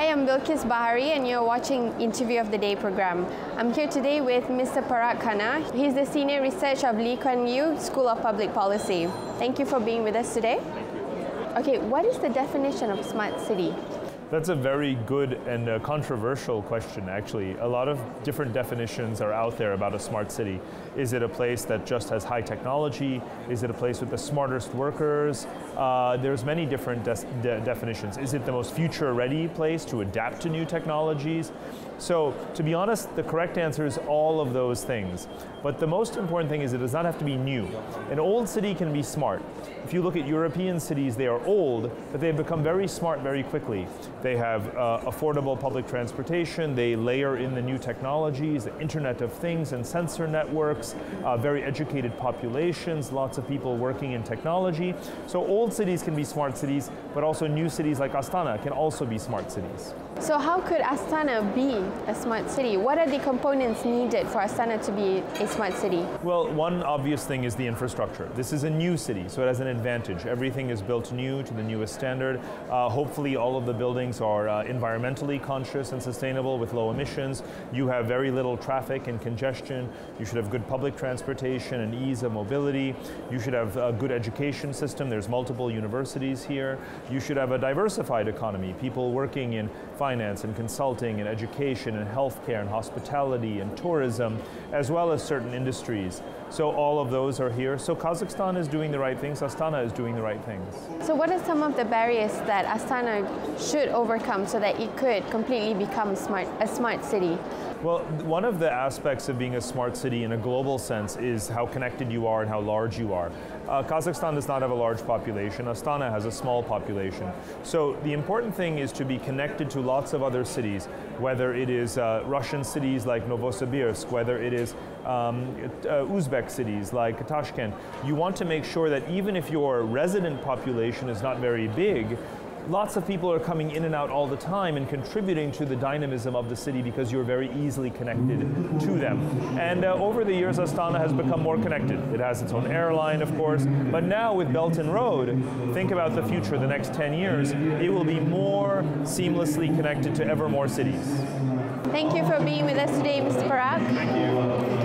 I'm Bilkis Bahari and you're watching Interview of the Day program. I'm here today with Mr. Parag Khanna. He's the Senior Research of Lee Kuan Yew School of Public Policy. Thank you for being with us today. Okay, what is the definition of smart city? That's a very good and controversial question, actually. A lot of different definitions are out there about a smart city. Is it a place that just has high technology? Is it a place with the smartest workers? There's many different definitions. Is it the most future-ready place to adapt to new technologies? So, to be honest, the correct answer is all of those things. But the most important thing is it does not have to be new. An old city can be smart. If you look at European cities, they are old, but they've become very smart very quickly. They have affordable public transportation, they layer in the new technologies, the Internet of Things and sensor networks, very educated populations, lots of people working in technology. So old cities can be smart cities, but also new cities like Astana can also be smart cities. So how could Astana be a smart city? What are the components needed for Astana to be a smart city? Well, one obvious thing is the infrastructure. This is a new city, so it has an advantage. Everything is built new to the newest standard. Hopefully all of the buildings are environmentally conscious and sustainable with low emissions. You have very little traffic and congestion. You should have good public transportation and ease of mobility. You should have a good education system. There's multiple universities here. You should have a diversified economy. People working in finance and consulting and education and healthcare and hospitality and tourism, as well as certain industries. So all of those are here. So Kazakhstan is doing the right things, Astana is doing the right things. So what are some of the barriers that Astana should overcome so that it could completely become a smart city? Well, one of the aspects of being a smart city in a global sense is how connected you are and how large you are. Kazakhstan does not have a large population. Astana has a small population. So the important thing is to be connected to lots of other cities, whether it is Russian cities like Novosibirsk, whether it is Uzbek cities like Tashkent. You want to make sure that even if your resident population is not very big, lots of people are coming in and out all the time and contributing to the dynamism of the city because you're very easily connected to them. And over the years, Astana has become more connected. It has its own airline, of course, but now with Belt and Road, think about the future, the next 10 years, it will be more seamlessly connected to ever more cities. Thank you for being with us today, Mr. Parag. Thank you.